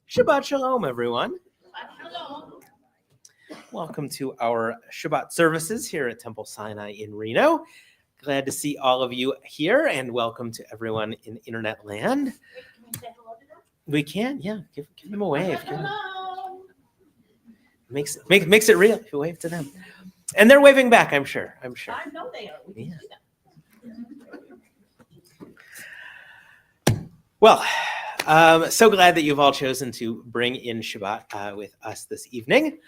Shabbat Shalom, everyone. Welcome to our Shabbat services here at Temple Sinai in Reno. Glad to see all of you here, and welcome to everyone in internet land. Can we say hello to them? We can, yeah. Give them a wave. Hello. Makes it real if you wave to them. And they're waving back, I'm sure. I know they are. We can see them. Well, so glad that you've all chosen to bring in Shabbat with us this evening.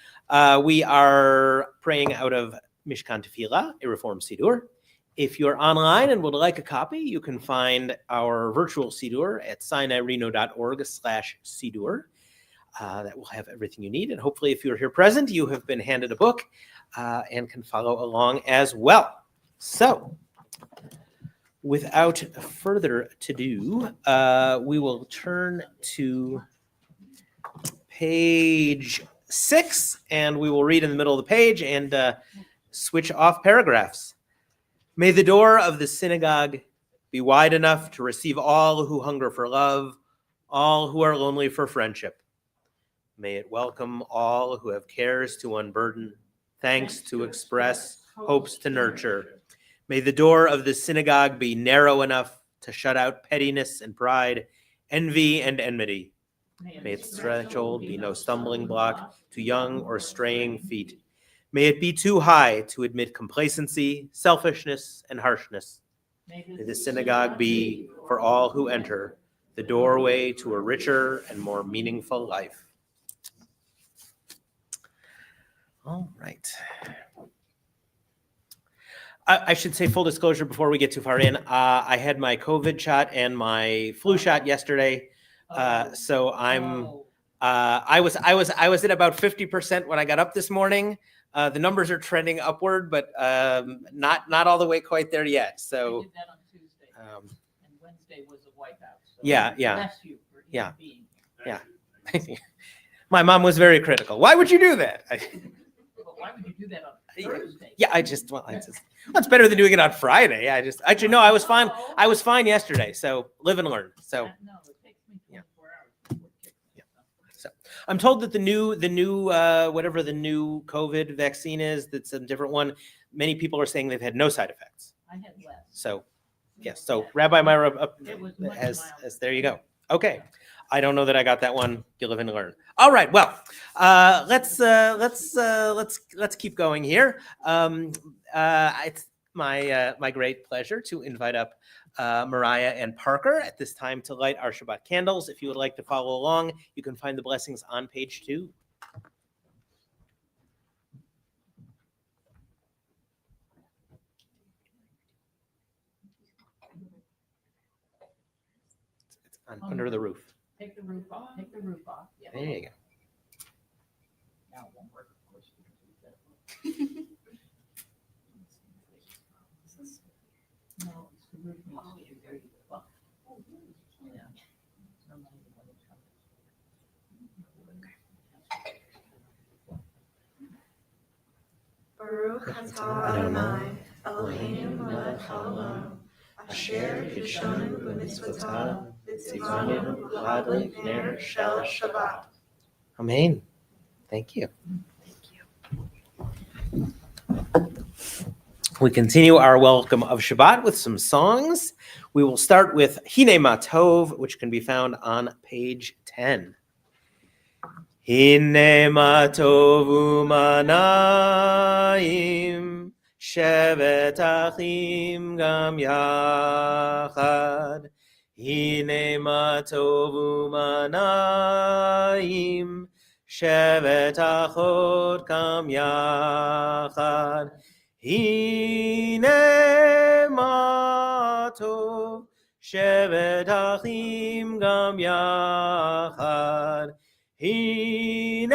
We are praying out of Mishkan T'filah, a Reform siddur. If you're online and would like a copy, you can find our virtual siddur at sinaireno.org/siddur. That will have everything you need. And hopefully, if you're here present, you have been handed a book and can follow along as well. So, without further ado, we will turn to page 6, and we will read in the middle of the page and switch off paragraphs. May the door of the synagogue be wide enough to receive all who hunger for love, all who are lonely for friendship. May it welcome all who have cares to unburden, thanks to express, hopes to nurture. May the door of the synagogue be narrow enough to shut out pettiness and pride, envy and enmity. May its threshold be no stumbling block to young or straying feet. May it be too high to admit complacency, selfishness, and harshness. May the synagogue be, for all who enter, the doorway to a richer and more meaningful life. All right. I should say, full disclosure before we get too far in, I had my COVID shot and my flu shot yesterday. So I was at about 50% when I got up this morning. The numbers are trending upward, but not all the way quite there yet. So I did that on Tuesday, and Wednesday was a wipeout. So yeah. bless you for Yeah. being Yeah. My mom was very critical. Why would you do that? But why would you do that on Thursday? Yeah, it's better than doing it on Friday. I was fine. I was fine yesterday. So live and learn. So. No, it takes me 24 hours before it kicks in. So I'm told that the new whatever the new COVID vaccine is, that's a different one. Many people are saying they've had no side effects. I had less. So, yes. So Rabbi Myra It was much as milder. there you go. Okay. I don't know that I got that one. You live and learn. All right. Well, let's keep going here. It's my great pleasure to invite up Mariah and Parker at this time to light our Shabbat candles. If you would like to follow along, you can find the blessings on page 2. It's under the roof. Take the roof off. Take the roof off. Yeah. There you go. Now it won't work, of course. No, it's the roof needs to be very well. Yeah. Normally the one that comes. Baruch atah Adonai, Eloheinu melech haolam, asher kidshanu b'mitzvotav, v'tzivanu b'ladlik ner shel Shabbat. Amen. Thank you. We continue our welcome of Shabbat with some songs. We will start with Hine Ma Tov, which can be found on page 10. Hine Ma Tov u'manayim, shevet achim gam yachad. Hine Ma Tov u'manayim, shevet achot kam yachad. Hine ma tov, shevet achim gam yachad. Hine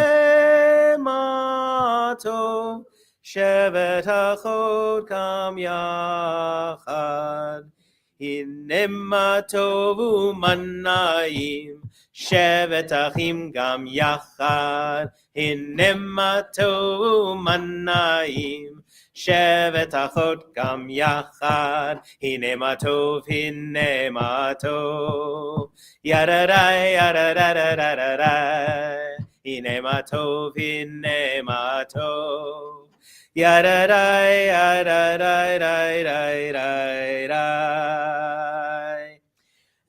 ma tov, shevet achot kam yachad. Hine ma tov u'manayim, shevet achim gam yachad. Hine ma tov u'manayim, shevet achot gam yachad. Hine ma tov, hine ma tov. Yadadai, yadadadadadadai. Hine ma tov, hine ma tov. Yadadai, yadadai, dai, dai, dai, dai.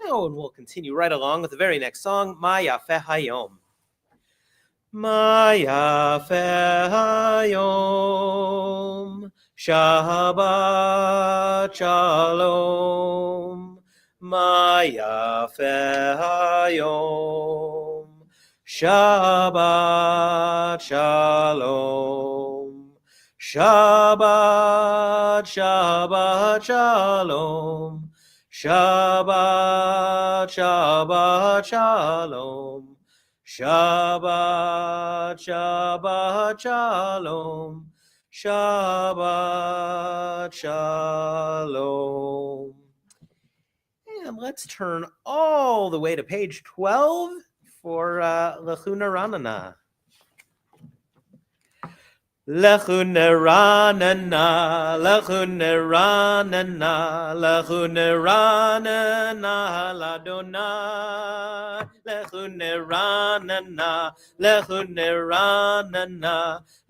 Oh, and we'll continue right along with the very next song, Ma Yafeh Hayom. Ma Yafeh Hayom, Shabbat Shalom. Ma Yafeh Hayom, Shabbat Shalom. Shabbat, Shabbat Shalom. Shabbat, Shabbat Shalom. Shabbat, Shabbat Shalom. Shabbat Shalom. And let's turn all the way to page 12 for Lechuna Ranana. Lechuna Ranana, Lechuna Ranana, Lechuna Ranana, Ladonai. Lechuna Ranana, Lechuna Ranana,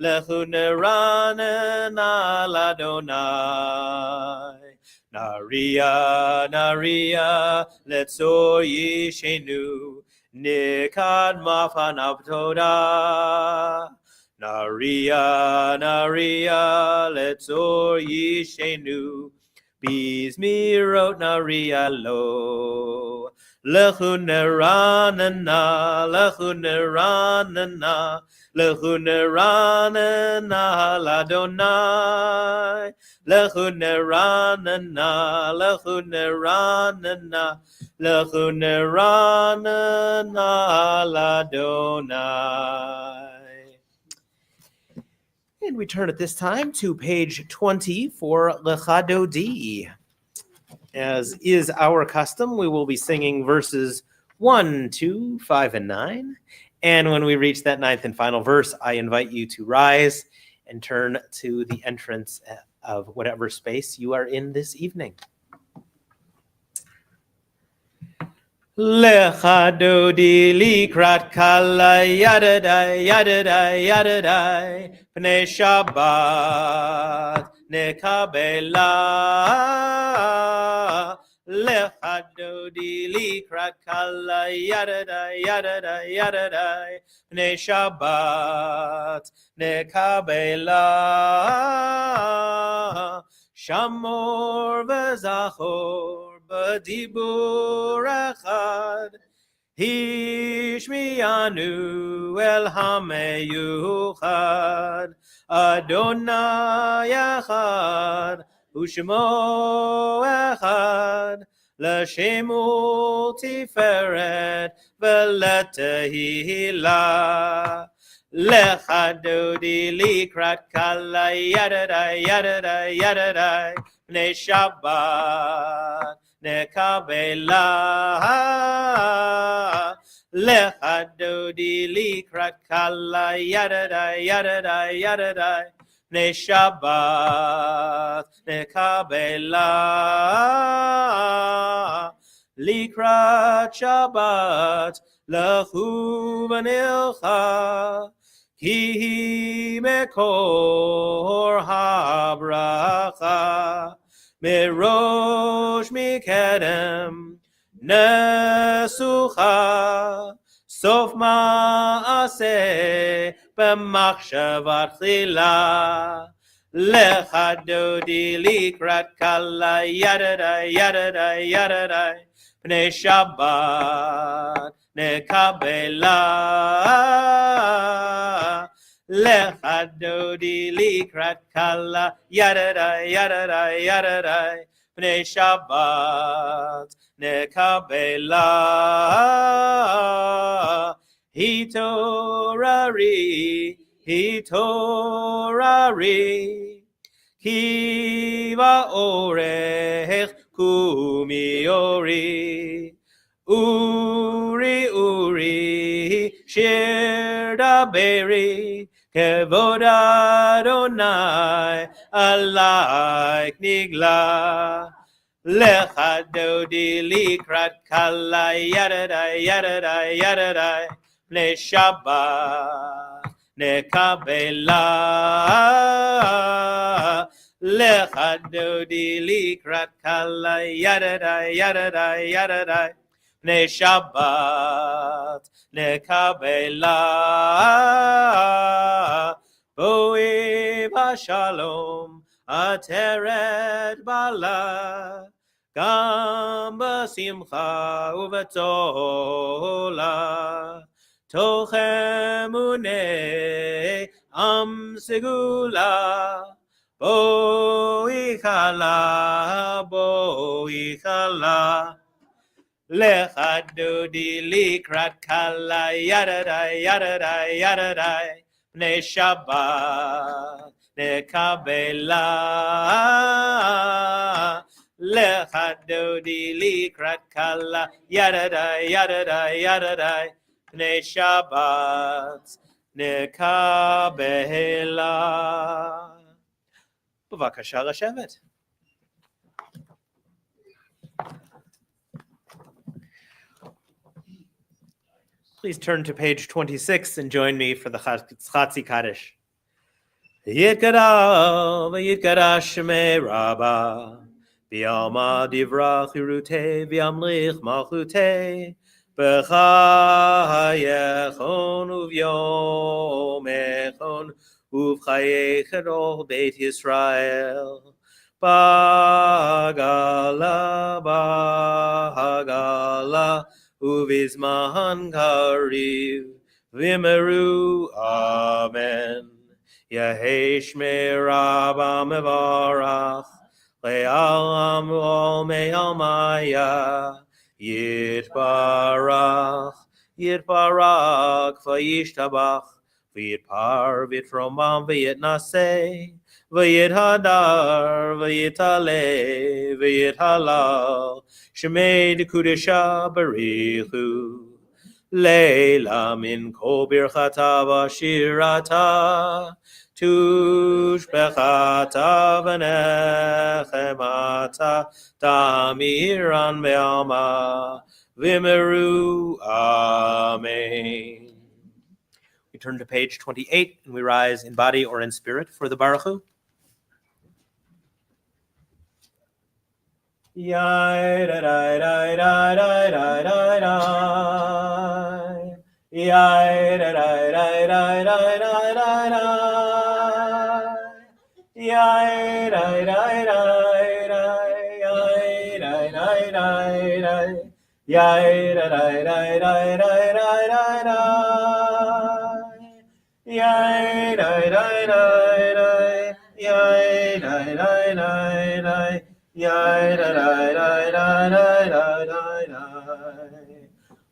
Lechuna Ranana, Ladonai. Naria, Naria, Letzor Yishenu, Nikad Mafanav Todah. Naria, Naria, Letzor Yishenu, Bizmirot Naria lo. Lechuna Ranana, Lechuna Ranana, Lechuna Ranana, Ladonai. Lechuna Ranana, Lechuna Ranana, Lechuna Ranana, Ladonai. And we turn at this time to page 20 for Lechadodi. As is our custom, we will be singing verses 1, 2, 5, and 9. And when we reach that 9th and final verse, I invite you to rise and turn to the entrance of whatever space you are in this evening. Lechadodi likrat kala yadadai, yadadai, yadadai, pnei Shabbat nekabela. Lechadodi likrat kala yadadai, yadadai, yadadai, pnei Shabbat nekabela. Shamor v'zachor b'dibur echad, Hishmiyanu el hameyuchad, Adonai echad, Ushmo echad, L'shemu tiferet v'letehila. Lechadodi likrat kala yadadai, yadadai, yadadai, pnei Shabbat nekabela. Lechadodi likrat kala yadadai, yadadai, yadadai, pnei Shabbat nekabela. Likrat Shabbat lechu v'nilcha, Ki mekor habracha, merosh mikedem nesucha, sof ma'aseh b'machshavat chila. Lechadodi likrat kala yadadai, yadadai, yadadai, pnei Shabbat nekabela. Lecha dodi likrat kala, yadadai, yadadai, yadadai. Pnei Shabbat nekabela. Hitorari, hitorari. Kiva orech kumiori. Uri, uri, shir daberi. Kevod Adonai, alaik nigla. Lecha dodi likrat kala, yadadai, yadadai, yadadai. Pnei Shabbat nekabela. Lecha dodi likrat kala, yadadai, yadadai, yadadai. Pnei Shabbat nekabela. Boi v'shalom ateret bala. Gam b'simcha u'v'tola. Tochem unei am segula. Boi chala, boi chala. Lecha dodi likrat kala, yadadai, yadadai, yadadai. Pnei Shabbat nekabela. Lecha dodi likrat kala, yadadai, yadadai, yadadai. Pnei Shabbat nekabela. B'vakasha לשבת. Please turn to page 26 and join me for the Chatzi Kaddish. Yitkara v'yitkara shmei Rabah, v'yalma divra chirutei v'yamlich malchutei, b'chayechon uv'yomechon uv'chayech ol Beit Yisrael. Bagala, bagala, uvizman kariv, v'meru, amen. Yehesh Rabah mevarach, le'alam ol me'almaya, yitbarach, yitbarach, v'yishtabach, v'yitpar, v'yitromam, v'yitnaseh, v'yithadar, v'yitale, v'yithalal, shemei dekudesha barichu. Leila min kol birchata v'shirata, tushbechata v'nechemata, tamiran be'alma, v'meru, amen. We turn to page 28 and we rise in body or in spirit for the Baruch Hu. Yai da da da da da da da da. Yai da da da da da da da da. Yai da da da da. Yai da da da da. Yai da da da da da da da. Yai da da da da. Yai da da da da. Yai da da da da da da da.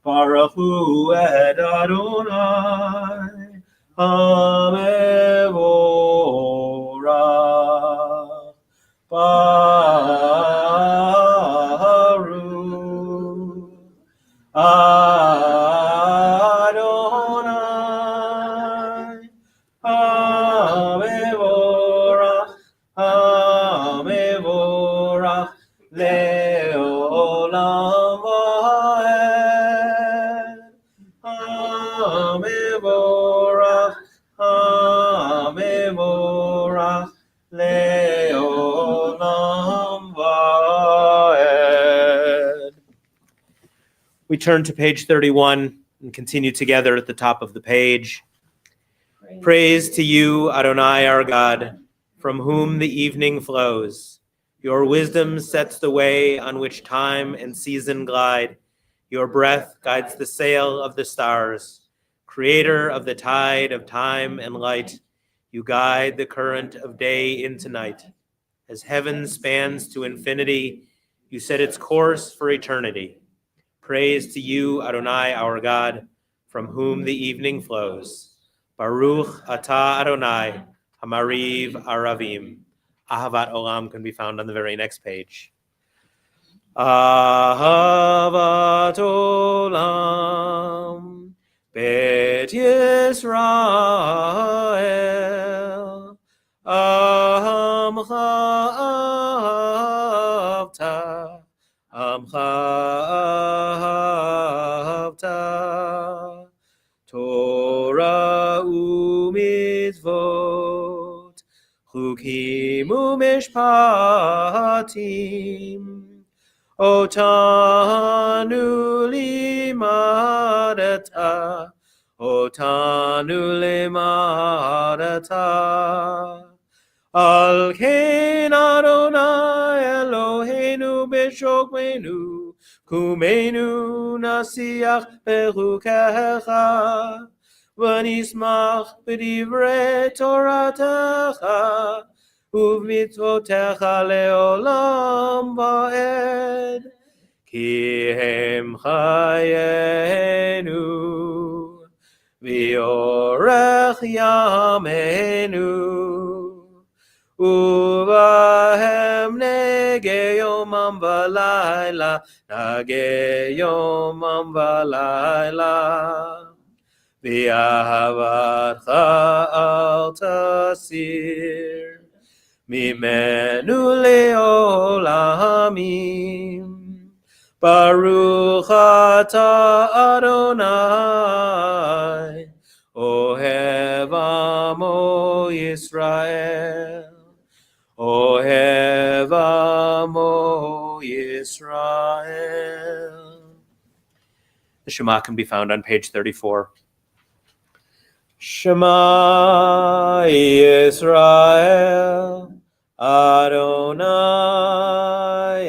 Baruch Hu et Adonai Hamevorach. Baruch Adonai Hamevorach. Hamevorach le'olam va'ed. Hamevorach, Hamevorach le'olam va'ed. We turn to page 31 and continue together at the top of the page. Praise to you, Adonai, our God, from whom the evening flows. Your wisdom sets the way on which time and season glide. Your breath guides the sail of the stars. Creator of the tide of time and light, you guide the current of day into night. As heaven spans to infinity, you set its course for eternity. Praise to you, Adonai, our God, from whom the evening flows. Baruch atah Adonai, Hamariv Aravim. Ahavat Olam can be found on the very next page. Ahavat Olam, Bet Yisrael, Amcha Avta, Amcha Avta, Torah u'mitzvot, Chukim u'mishpatim, Otanu limadata, Otanu limadata. Al kein Adonai Eloheinu b'shokmenu, kumenu nasiach bechukecha, v'nismach b'divrei toratecha, uv'mitzvotecha leolam va'ed. Ki hem chayenu, v'yorech yameinu, uvahem nege yomam v'layla, nage yomam v'layla. V'ahavatcha al tasir, mimenu leolamim. Baruch atah Adonai, Ohev amo Yisrael, Ohev amo Yisrael. The Shema can be found on page 34. Shema Yisrael, Adonai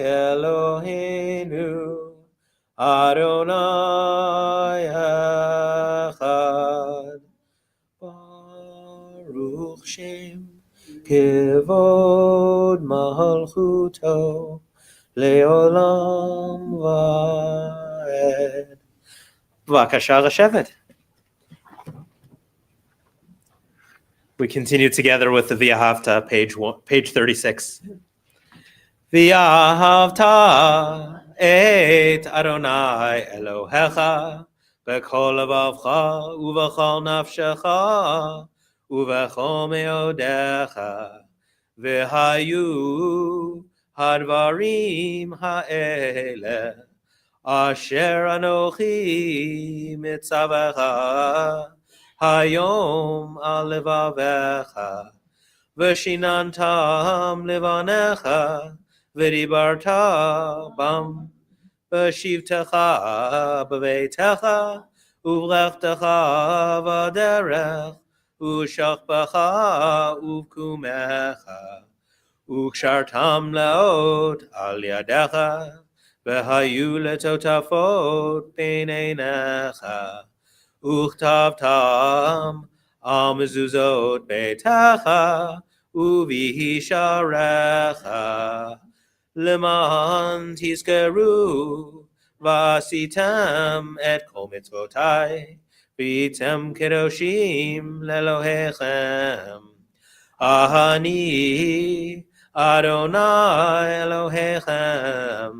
Eloheinu, Adonai Echad. Baruch Shem Kevod Malchuto Leolam Vaed. B'vakasha לשבת. We continue together with the V'ahavta, page 36. V'ahavta et Adonai Elohecha b'kol levavcha uv'chol nafshecha uv'chol meodecha v'hayu hadvarim ha'ele asher anochi mitzavecha Hayom al levavecha, v'shinantam levanecha, v'dibarta bam, v'shivtecha b'veitecha, uv'lechtecha v'derech, u'shachbecha uv'kumecha, u'kshartam leot al yadecha, v'hayu letotafot b'neinecha. Uchtavtam al mezuzot beitecha uvihisharecha leman tizkeru vasitem et kol mitzvotai v'item kedoshim lelohechem ahani Adonai Elohechem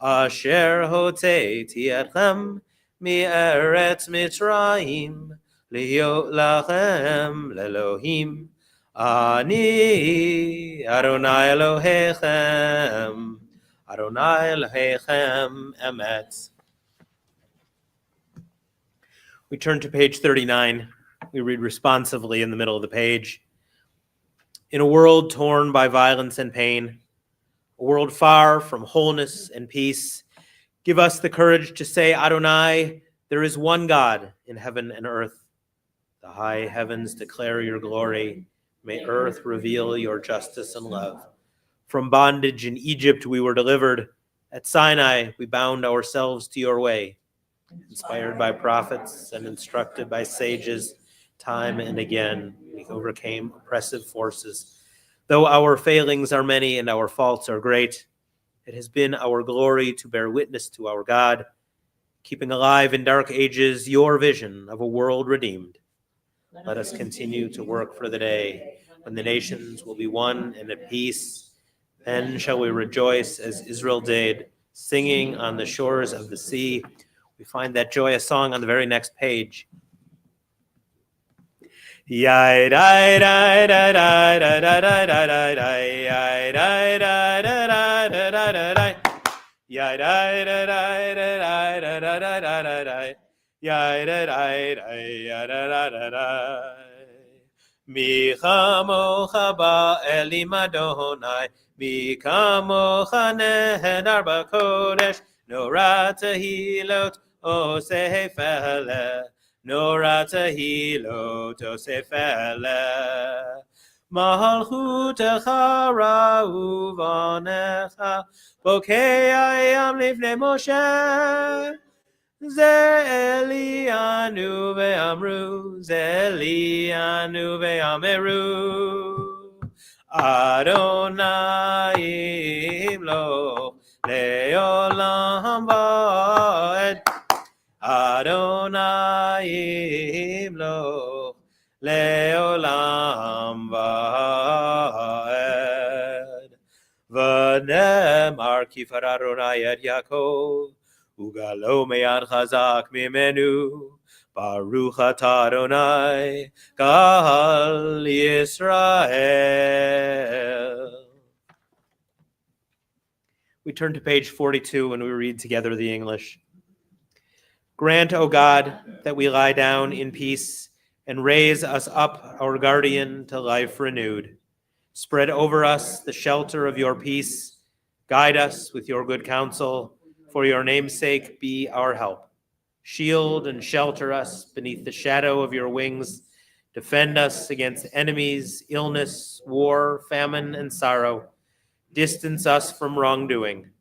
asher hoteti etchem Mi'eretz Mitzrayim, Liyot lachem lelohim, Ani Adonai Elohechem, Adonai Elohechem emet. We turn to page 39. We read responsively in the middle of the page. In a world torn by violence and pain, a world far from wholeness and peace, give us the courage to say, Adonai, there is one God in heaven and earth. The high heavens declare your glory. May earth reveal your justice and love. From bondage in Egypt we were delivered. At Sinai, we bound ourselves to your way, inspired by prophets and instructed by sages. Time and again, we overcame oppressive forces. Though our failings are many and our faults are great, it has been our glory to bear witness to our God, keeping alive in dark ages your vision of a world redeemed. Let us continue to work for the day when the nations will be one and at peace. Then shall we rejoice as Israel did, singing on the shores of the sea. We find that joyous song on the very next page. Yai dai dai dai dai dai dai dai dai dai yai dai dai dai dai dai dai dai yai dai dai dai dai dai dai dai dai dai yai dai dai dai yai dai dai dai mi chamocha ba'elim Adonai mi kamocha nehedar b'kodesh Nora tehilot oseh feleh Nora tehilot oseh feleh Malchutecha ra'uvanecha Bokei ayam lifnei Moshe Ze Elianu ve'amru Ze Elianu ve'ameru Adonai imloch le'olam va'ed Adonai imloch le'olam va'ed V'nemar kifar Adonai et Yaakov Ugalo meyad chazak mimenu Baruch atah Adonai Gal Yisrael. We turn to page 42 and we read together the English. Grant, O God, that we lie down in peace and raise us up, our guardian, to life renewed. Spread over us the shelter of your peace. Guide us with your good counsel. For your name's sake, be our help. Shield and shelter us beneath the shadow of your wings. Defend us against enemies, illness, war, famine, and sorrow. Distance us from wrongdoing.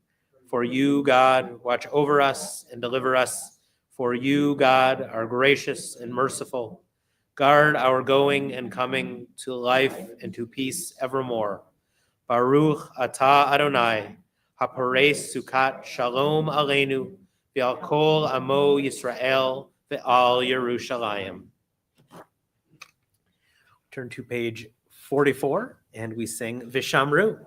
For you, God, watch over us and deliver us. For you, God, are gracious and merciful. Guard our going and coming to life and to peace evermore. Baruch atah Adonai. Hapares Sukkot Shalom Aleinu V'al Kol Amo Yisrael V'al Yerushalayim. Turn to page 44 and we sing Vishamru.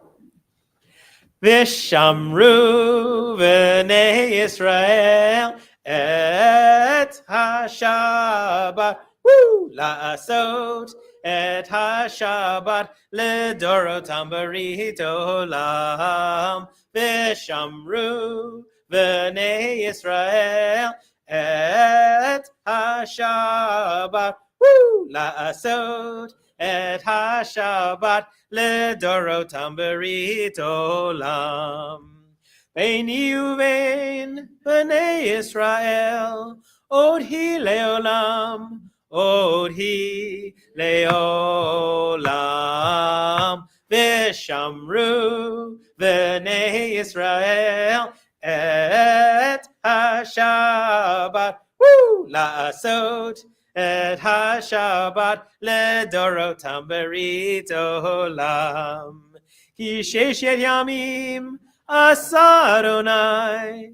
Vishamru V'nei Yisrael Et HaShabbat La'asot Et HaShabbat Ledorotam Barit Olam Vishamru V'nei Yisrael Et HaShabbat La'asot Et HaShabbat Ledorotam Barit Olam Beini uvein B'nei Yisrael Od hi leolam Od hi leolam Vishamru V'nei Yisrael Et HaShabbat La'asot Et HaShabbat Ledorotam Barit Olam Ki sheshet yamim Asa Adonai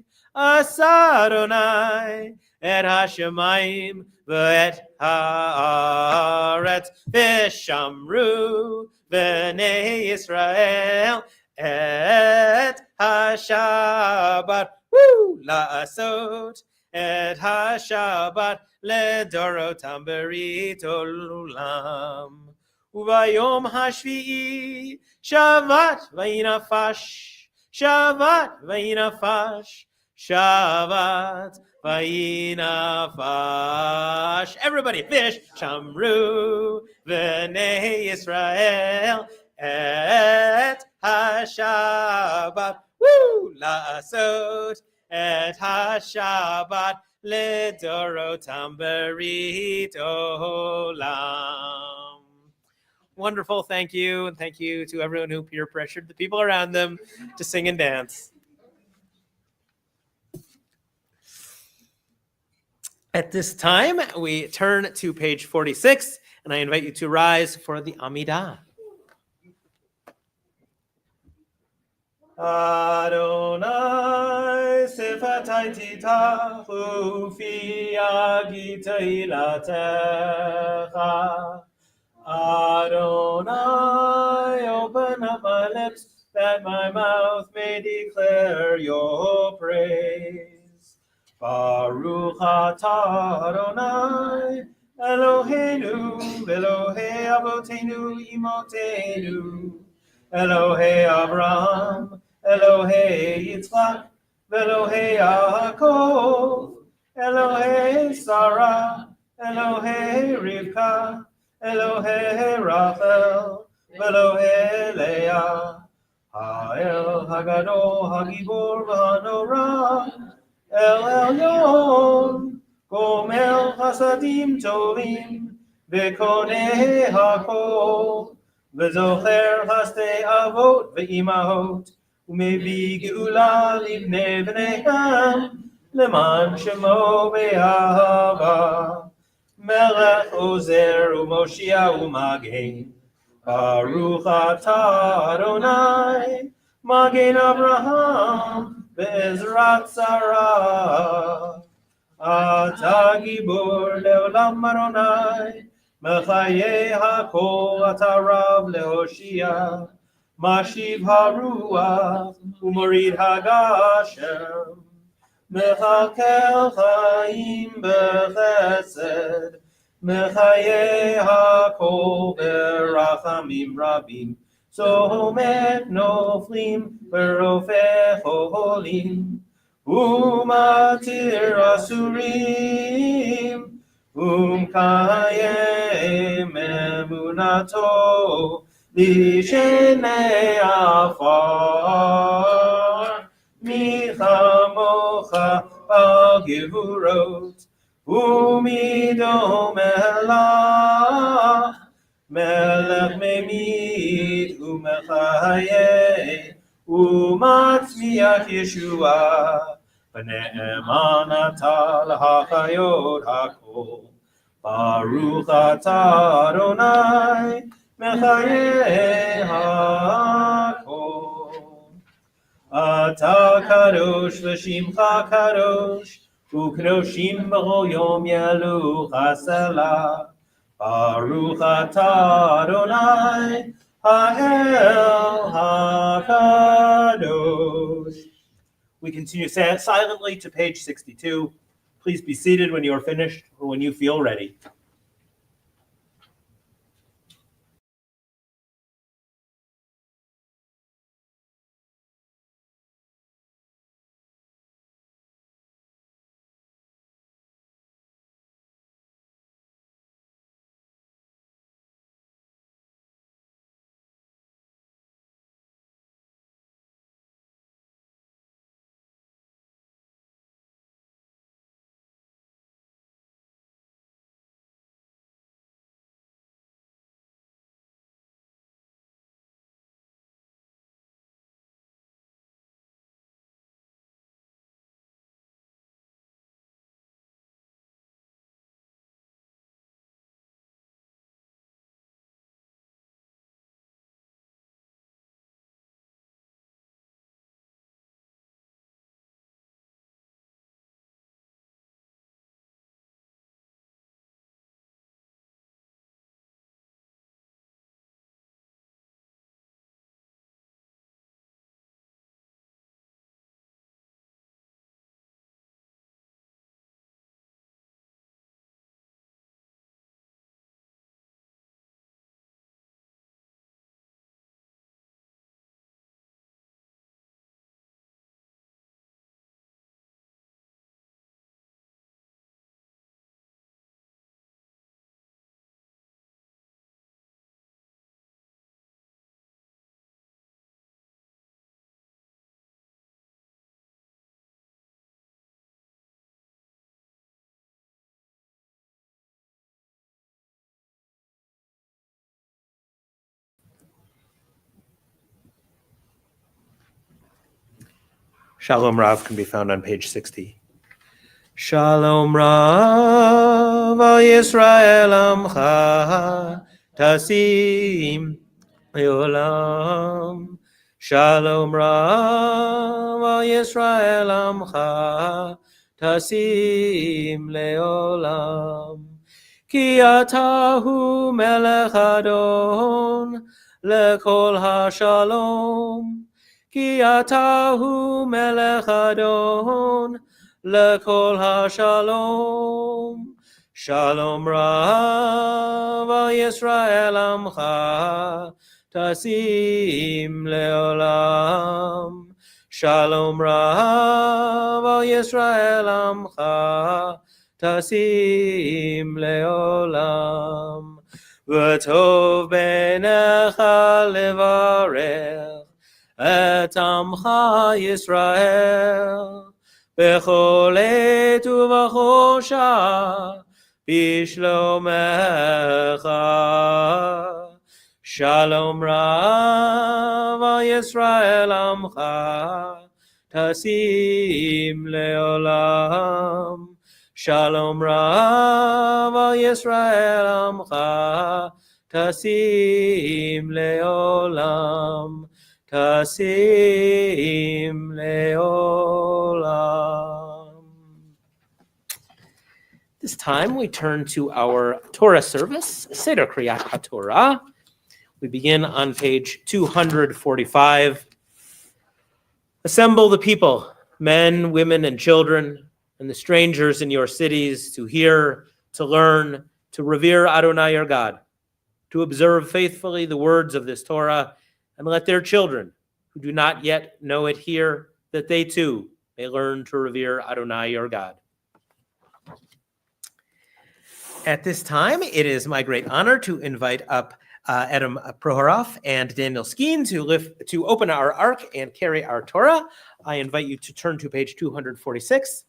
Et HaShemayim V'et haaretz Vishamru V'nei Yisrael Et HaShabbat La'asot Et HaShabbat Ledorotam Barit Olam Uvayom HaShvi'i Shabbat Vayinafash Shabbat Vayinafash Shabbat Vayinafash. Everybody, fish. Shamru V'nei Yisrael Et HaShabbat La'asot Et HaShabbat Ledorotam Barit Olam. Wonderful, thank you. And thank you to everyone who peer pressured the people around them to sing and dance. At this time, we turn to page 46, and I invite you to rise for the Amidah. Adonai sifatai titachu fi agitei latecha. Adonai, open up my lips, that my mouth may declare your praise. Baruch atah Adonai, Eloheinu, Elohei Avotenu, Imotenu, Elohei Abraham, Elohei Yitzchak, Elohei Yaakov, Elohei Sarah, Elohei Rivka, Elohei Rachel, Elohei Leah, Ha'el Hagadol, Hagibor, V'Hanorah, El Elyon, Gomel Chasadim Tovim, V'Konei HaKol, V'Zocher Chastei Avot V'Imahot, U'Mevi Geula Livnei V'Neihem, Leman Shemo Be'ahava, Melech Ozer U'Moshia U'Magen, Baruch atah Adonai, Magen Abraham, Be'ezrat Sarah. Atah Gibor Le'olam Adonai, Mechayeh HaKol Atah Rav Le'Hoshia, Mashiv HaRuach, U'Morid HaGashem, Mechakel Chaim B'Chesed, Mechayeh HaKol Berachamim Rabim, Somet Noflim Berofeh Cholim, Umatir Asurim, Kayem Emunato, Lishenei Afar, Michamocha Bal Gevurot, Umidom Melach, Melech Memid Umechayeh, Umatzmiach Yeshua, V'ne'eman atah l'hachayot hakol, Baruch atah Adonai, Mechayeh hakol. Atah kadosh v'shimcha kadosh, U'kadoshim b'chol yom yalu chasela, Baruch atah Adonai, Ha'el HaKadosh. We continue silently to page 62. Please be seated when you are finished or when you feel ready. Shalom Rav can be found on page 60. Shalom Rav Yisrael Amcha Tasim Leolam. Shalom Rav Yisrael Amcha Tasim Leolam. Ki atahu melech adon lekol hashalom. Ki atahu melech adon lekol hashalom. Shalom Rav Yisrael Amcha Tasim Leolam. Shalom Rav Yisrael Amcha Tasim Leolam. V'tov b'necha levarech et Amcha Yisrael b'chol עת ובחושך בשלומך. Shalom Rav Yisrael Amcha Tasim Leolam. Shalom Rav Yisrael Amcha Tasim Leolam. Tasim Leolam. This time we turn to our Torah service, Seder Kriyat HaTorah. We begin on page 245. Assemble the people, men, women, and children, and the strangers in your cities to hear, to learn, to revere Adonai your God, to observe faithfully the words of this Torah, and let their children, who do not yet know it, hear, that they too may learn to revere Adonai your God. At this time, it is my great honor to invite up Adam Prohoroff and Daniel Skeen to open our ark and carry our Torah. I invite you to turn to page 246.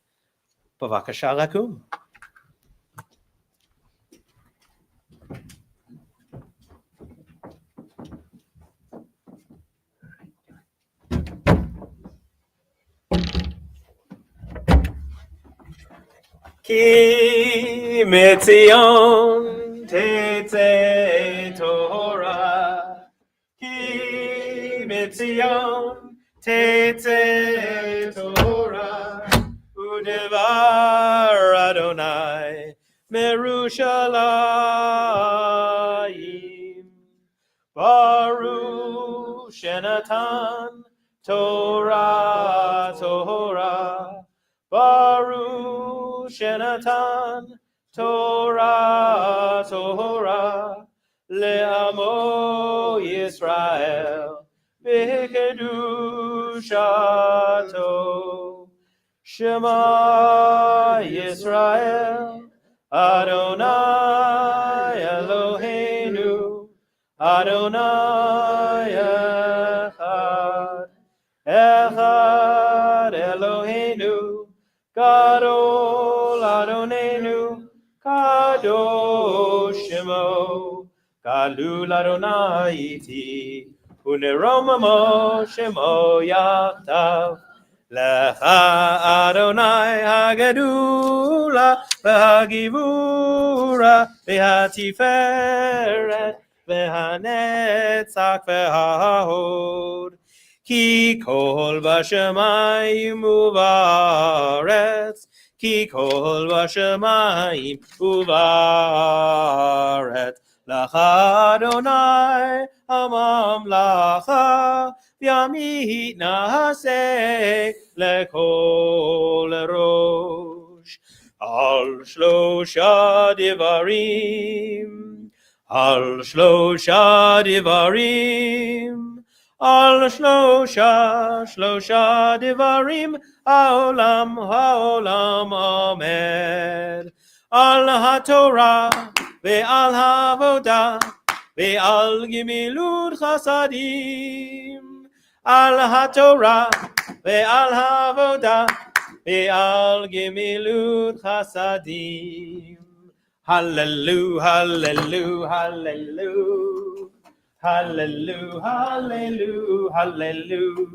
Bavakasha lakum. Ki mitzion tetze Torah, Ki mitzion tetze Torah, udevar Adonai merushalayim, Baruch shenatan Torah Torah, Baruch shenatan Torah Torah le'amo Yisrael b'kedushato. Shema Yisrael Adonai Eloheinu Adonai Echad. Echad Eloheinu Gadol Adonenu Kadosh Shemo Galul Adonai iti Uneromamo Shemo Yachtav Lecha Adonai Hagadula V'Hagivura V'Hatiferet V'Hanetzach V'Hahod Ki kol v'shamayim uvaretz, Ki kol v'shamayim uvaretz, Lacha Adonai hamamlacha, V'yamit na'aseh lekol rosh. Al shlosha divarim, Al shlosha divarim, Al shlosha divarim ha'olam omed. Al haTorah ve'al ha'avodah ve'al gimilut chasadim. Al haTorah ve'al ha'avodah ve'al gimilut chasadim. Hallelujah, hallelujah, hallelujah. Hallelujah, hallelujah, hallelujah.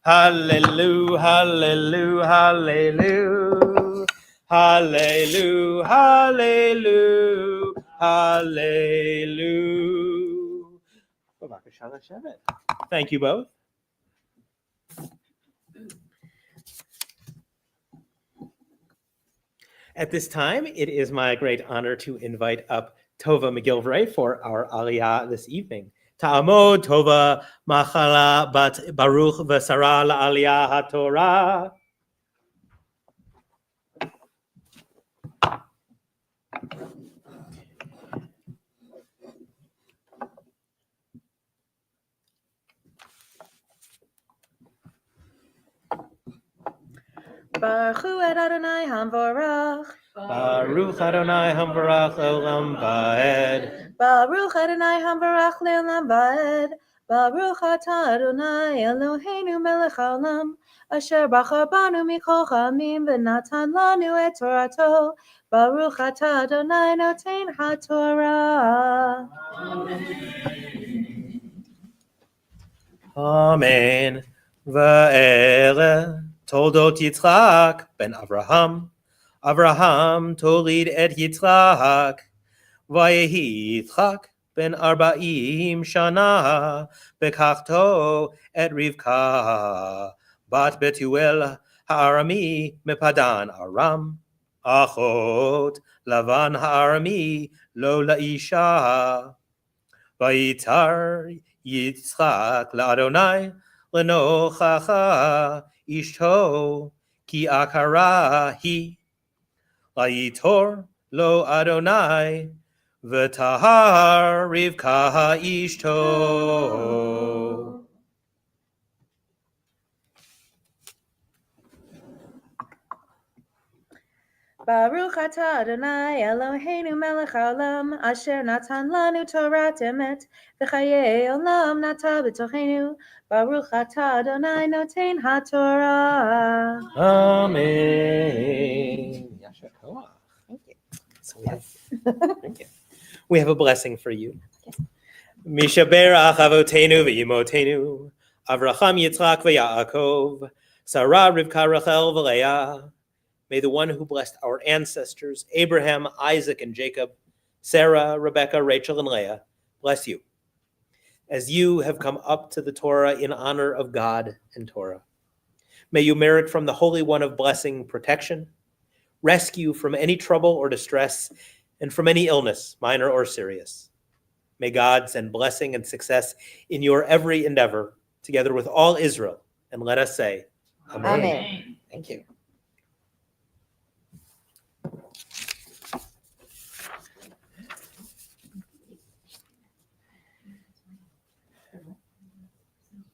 Hallelujah, hallelujah, hallelujah. Hallelu, hallelu, hallelu. Kabbalat Shabbat. Thank you both. At this time, it is my great honor to invite up Tova McGilvray for our Aliyah this evening. Ta'amod Tova Machala Bat Baruch V'Sara La'Aliyah HaTorah. Baruch Hu et Adonai Hamvorach. Baruch Adonai Hamvarach Le'olam Va'ed. Baruch Adonai Hamvorach Le'olam Va'ed. Baruch Atah Adonai Eloheinu Melech Haolam, Asher Bachar Banu Mikol Chamim V'Natan Lanu et Torato. Baruch Atah Adonai Noten HaTorah. Amen. Va'ele Toldot Yitzchak ben Avraham. Avraham tolid et Yitzchak. Vayehi Yitzchak ben Arba'im Shana. Bekachto et Rivka. Bat Betuel Ha'arami Mepadan Aram. Achot Lavan Ha'arami Lo La'isha. Vayitar Yitzchak la'Adonai lenochacha ishto ki akara hi vayitor lo Adonai v'tahar Rivka ishto. Baruch Atah Adonai Eloheinu Melech Haolam, Asher Natan Lanu Torat Emet, V'chayei Olam Nata B'tochenu. Baruch Atah Adonai Noten HaTorah. Amen. Yasher koach. Thank you. So thank you. We have a blessing for you. Mishaberach avotenu v'imotenu, Avraham Yitzchak v'Yaakov, Sarah Rivka Rachel v'Leah. May the one who blessed our ancestors, Abraham, Isaac, and Jacob, Sarah, Rebecca, Rachel, and Leah, bless you, as you have come up to the Torah in honor of God and Torah. May you merit from the Holy One of blessing protection, rescue from any trouble or distress, and from any illness, minor or serious. May God send blessing and success in your every endeavor, together with all Israel. And let us say, Amen. Amen. Thank you.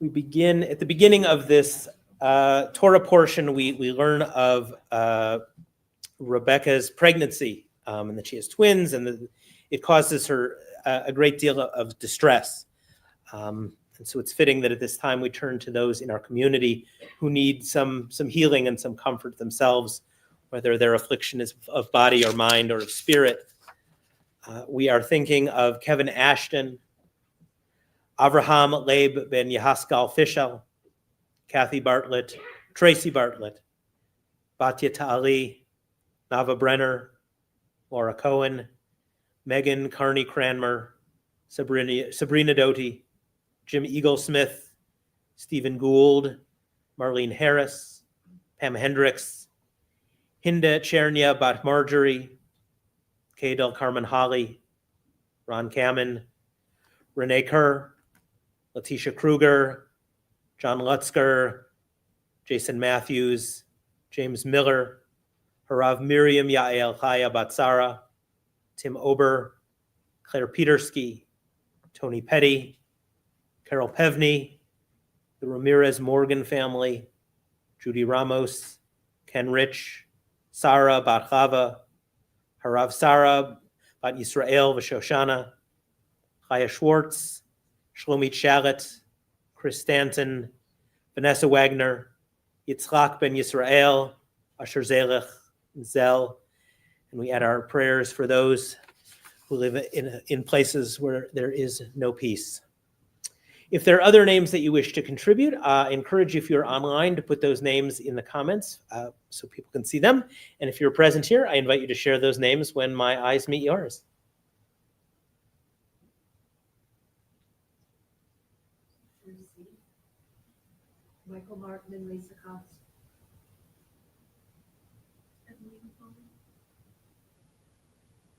We begin at the beginning of this Torah portion. We learn of Rebecca's pregnancy and that she has twins, and it causes her a great deal of distress. And so it's fitting that at this time we turn to those in our community who need some healing and some comfort themselves, whether their affliction is of body or mind or of spirit. We are thinking of Kevin Ashton, Avraham Leib ben Yehaskal Fishel, Kathy Bartlett, Tracy Bartlett, Batya Ta'ali, Nava Brenner, Laura Cohen, Megan Carney Cranmer, Sabrina Doty, Jim Eagle Smith, Stephen Gould, Marlene Harris, Pam Hendricks, Hinda Chernia Bat Marjorie, Kay Del Carmen Holly, Ron Kamen, Renee Kerr, Letitia Kruger, John Lutzker, Jason Matthews, James Miller, Harav Miriam Yael Chaya Batsara, Tim Ober, Claire Petersky, Tony Petty, Carol Pevney, the Ramirez Morgan family, Judy Ramos, Ken Rich, Sarah Bat Chava, Harav Sarah Bat Yisrael V'Shoshana, Chaya Schwartz, Shlomit Shalit, Chris Stanton, Vanessa Wagner, Yitzchak ben Yisrael, Asher Zelech, Zel, and we add our prayers for those who live in places where there is no peace. If there are other names that you wish to contribute, I encourage you, if you're online, to put those names in the comments so people can see them. And if you're present here, I invite you to share those names when my eyes meet yours. Michael Martin and Lisa Cox.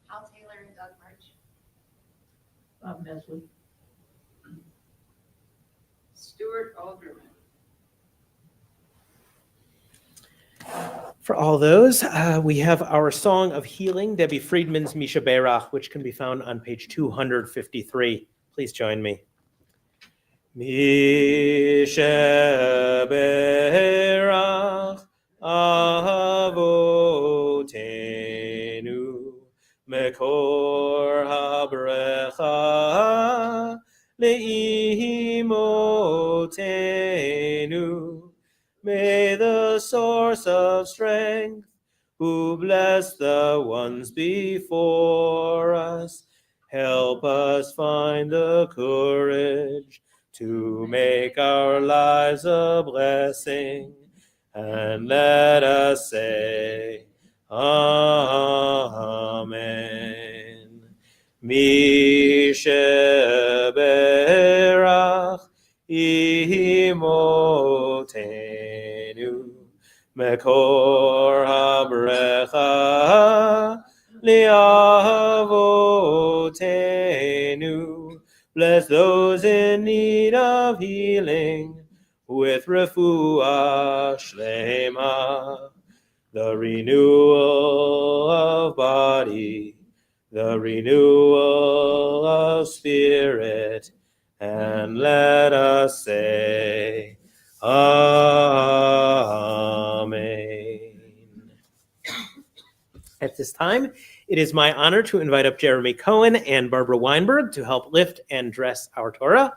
Hal Taylor and Doug March. Bob Mesley. Stuart Alderman. For all those, we have our Song of Healing, Debbie Friedman's Misha Berach, which can be found on page 253. Please join me. Misha Berach Avotenu Mekor HaBrecha Le'imotenu. May the source of strength, who bless the ones before us, help us find the courage to make our lives a blessing, and let us say, Amen. Misha Berach Imotenu Mekor HaBrecha Li'avotenu. Bless those in need of healing with refuah shlema, the renewal of body, the renewal of spirit, and let us say, Amen. At this time, it is my honor to invite up Jeremy Cohen and Barbara Weinberg to help lift and dress our Torah.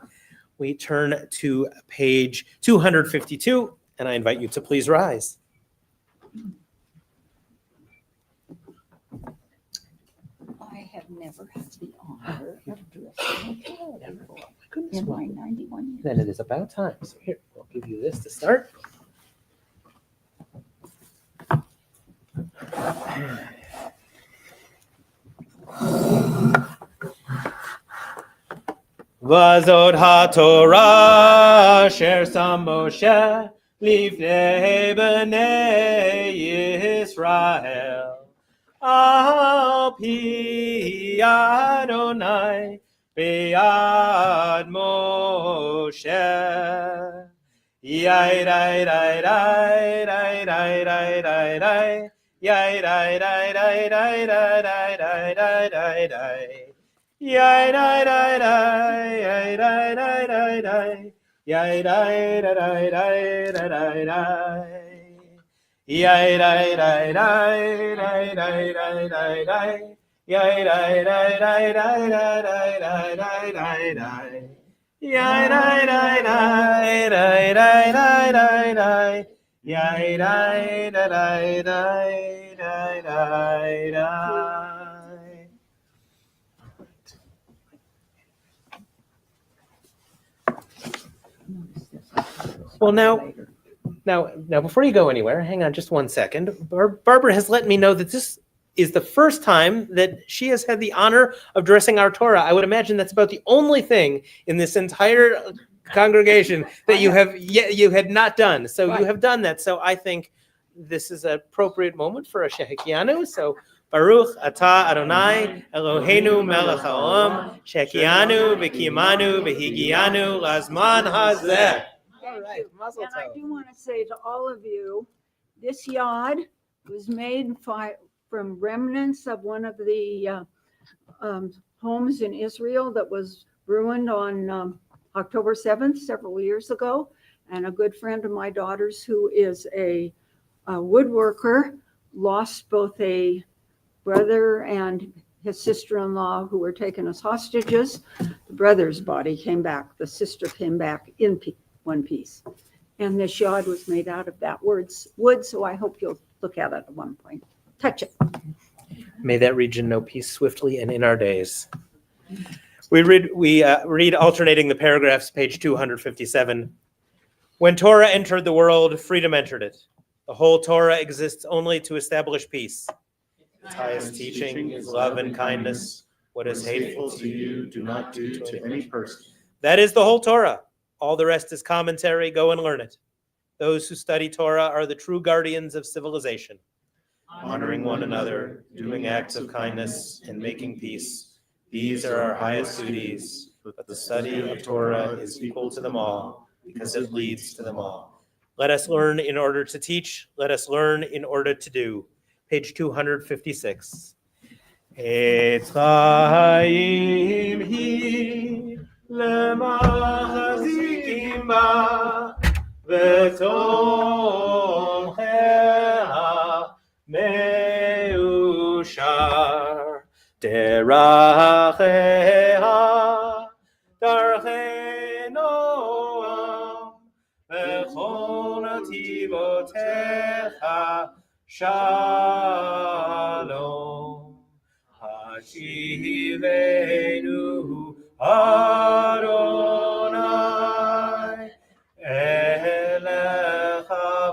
We turn to page 252, and I invite you to please rise. I have never had the honor of dressing a Torah before in my 91 years. Then it is about time. So here, I'll give you this to start. Vazot HaTorah Asher Sam Moshe Lifnei Bnei Yisrael Al Pi Adonai Be'ad Moshe Yai Rai Rai Rai Rai Rai Rai Rai Rai Yai Rai Rai Rai Rai Rai Rai Rai Rai Rai Rai Yai Rai Rai Rai Yai Rai Rai Rai Rai Yai Rai Rai Rai Rai Rai Rai Yai Rai Rai Rai Rai Rai Rai Rai Rai Yai Rai Rai Rai Rai Rai Rai Rai Rai Rai Rai Yai Rai Rai Rai Rai Rai Rai Rai Rai Yai Rai Rai Rai Rai Rai Rai. Well, now, before you go anywhere, hang on just one second. Barbara has let me know that this is the first time that she has had the honor of dressing our Torah. I would imagine that's about the only thing in this entire congregation that you had not done. So you have done that. So I think this is an appropriate moment for a Shehekianu. So Baruch Atah Adonai Eloheinu Melech Haolam Shehekianu V'Kiyamanu V'Higianu Lazman Hazeh. All right, Mazel And I tov. do want to say to all of you, this yard was made from remnants of one of the homes in Israel that was ruined on October 7th, several years ago. And a good friend of my daughter's, who is a woodworker, lost both a brother and his sister-in-law who were taken as hostages. The brother's body came back. The sister came back in one piece. And this yard was made out of that wood, so I hope you'll look at it at one point. Touch it. May that region know peace swiftly and in our days. We read alternating the paragraphs, page 257. When Torah entered the world, freedom entered it. The whole Torah exists only to establish peace. Its highest teaching is love and kindness. What is hateful to you, do not do to any person. That is the whole Torah. All the rest is commentary. Go and learn it. Those who study Torah are the true guardians of civilization, honoring one another, doing acts of kindness, and making peace. These are our highest duties, but the study of Torah is equal to them all, because it leads to them all. Let us learn in order to teach. Let us learn in order to do. Page 256. Etz chaim hi lemachzikim ba v'tomchea meushar derachea darchei noam v'chol nativotecha shalom. Hashivenu Adonai elecha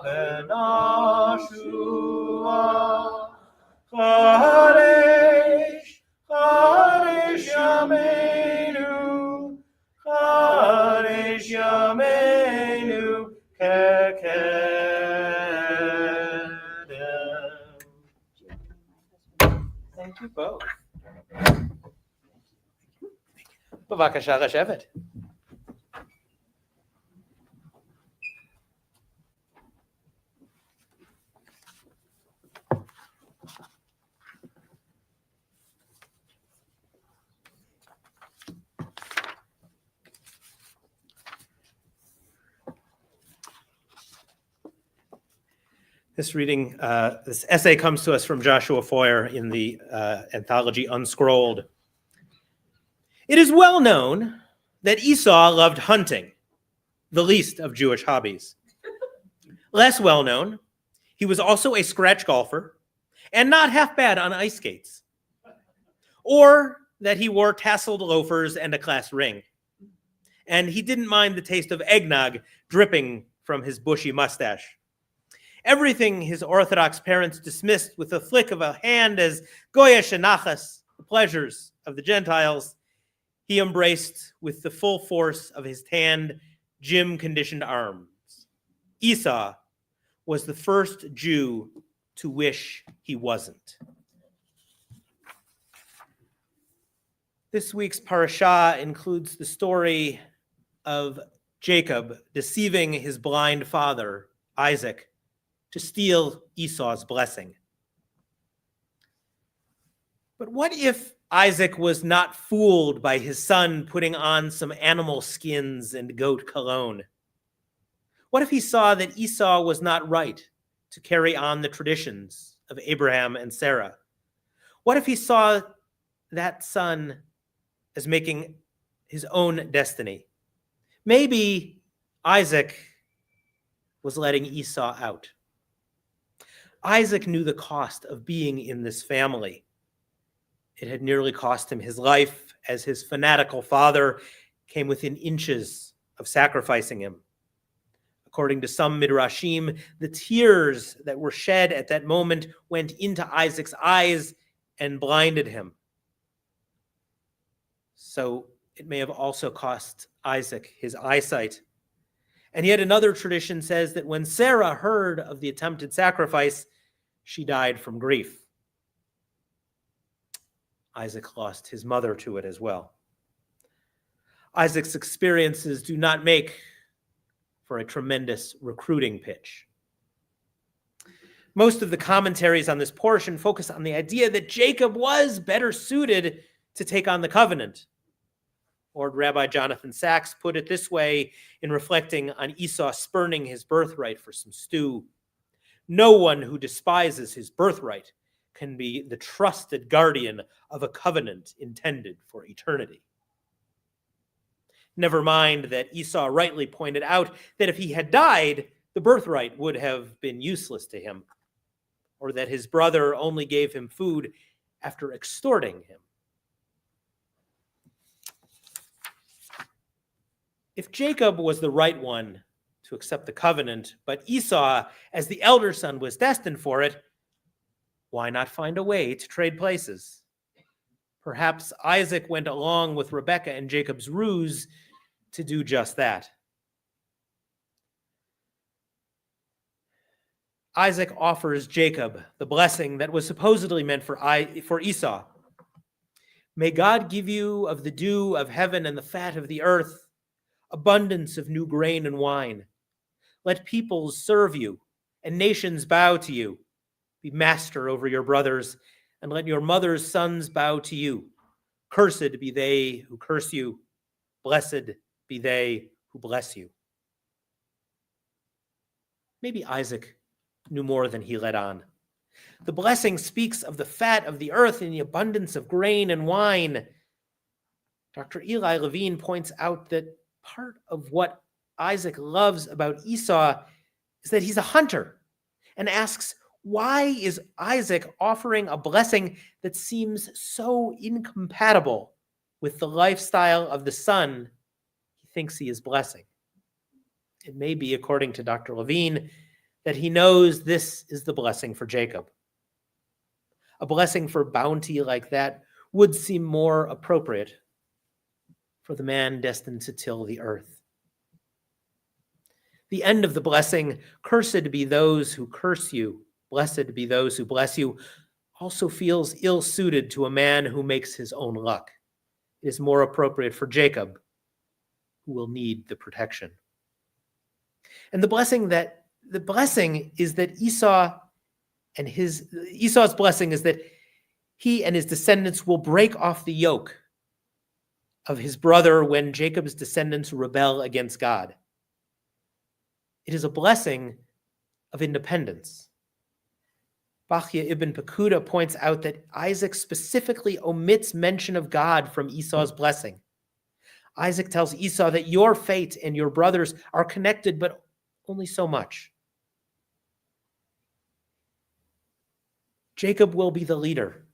v'nashua Chadesh Yameinu kekedem. Thank you both. Bavakasha לשבת. This essay comes to us from Joshua Foer in the anthology Unscrolled. It is well known that Esau loved hunting, the least of Jewish hobbies. Less well known, he was also a scratch golfer and not half bad on ice skates, or that he wore tasseled loafers and a class ring. And he didn't mind the taste of eggnog dripping from his bushy mustache. Everything his Orthodox parents dismissed with a flick of a hand as goya shenachas, the pleasures of the Gentiles, he embraced with the full force of his tanned, gym-conditioned arms. Esau was the first Jew to wish he wasn't. This week's parashah includes the story of Jacob deceiving his blind father, Isaac, to steal Esau's blessing. But what if Isaac was not fooled by his son putting on some animal skins and goat cologne? What if he saw that Esau was not right to carry on the traditions of Abraham and Sarah? What if he saw that son as making his own destiny? Maybe Isaac was letting Esau out. Isaac knew the cost of being in this family. It had nearly cost him his life, as his fanatical father came within inches of sacrificing him. According to some midrashim, the tears that were shed at that moment went into Isaac's eyes and blinded him. So it may have also cost Isaac his eyesight. And yet another tradition says that when Sarah heard of the attempted sacrifice, she died from grief. Isaac lost his mother to it as well. Isaac's experiences do not make for a tremendous recruiting pitch. Most of the commentaries on this portion focus on the idea that Jacob was better suited to take on the covenant. Lord Rabbi Jonathan Sachs put it this way in reflecting on Esau spurning his birthright for some stew. No one who despises his birthright can be the trusted guardian of a covenant intended for eternity. Never mind that Esau rightly pointed out that if he had died, the birthright would have been useless to him, or that his brother only gave him food after extorting him. If Jacob was the right one to accept the covenant, but Esau, as the elder son, was destined for it, why not find a way to trade places? Perhaps Isaac went along with Rebekah and Jacob's ruse to do just that. Isaac offers Jacob the blessing that was supposedly meant for Esau. May God give you of the dew of heaven and the fat of the earth, abundance of new grain and wine. Let peoples serve you and nations bow to you. Be master over your brothers, and let your mother's sons bow to you. Cursed be they who curse you. Blessed be they who bless you. Maybe Isaac knew more than he let on. The blessing speaks of the fat of the earth and the abundance of grain and wine. Dr. Eli Levine points out that part of what Isaac loves about Esau is that he's a hunter, and asks, why is Isaac offering a blessing that seems so incompatible with the lifestyle of the son he thinks he is blessing? It may be, according to Dr. Levine, that he knows this is the blessing for Jacob. A blessing for bounty like that would seem more appropriate for the man destined to till the earth. The end of the blessing, cursed be those who curse you, blessed be those who bless you, also feels ill-suited to a man who makes his own luck. It is more appropriate for Jacob, who will need the protection. And the blessing is that Esau's blessing is that he and his descendants will break off the yoke of his brother when Jacob's descendants rebel against God. It is a blessing of independence. Bachya ibn Pekuda points out that Isaac specifically omits mention of God from Esau's blessing. Isaac tells Esau that your fate and your brothers are connected, but only so much. Jacob will be the leader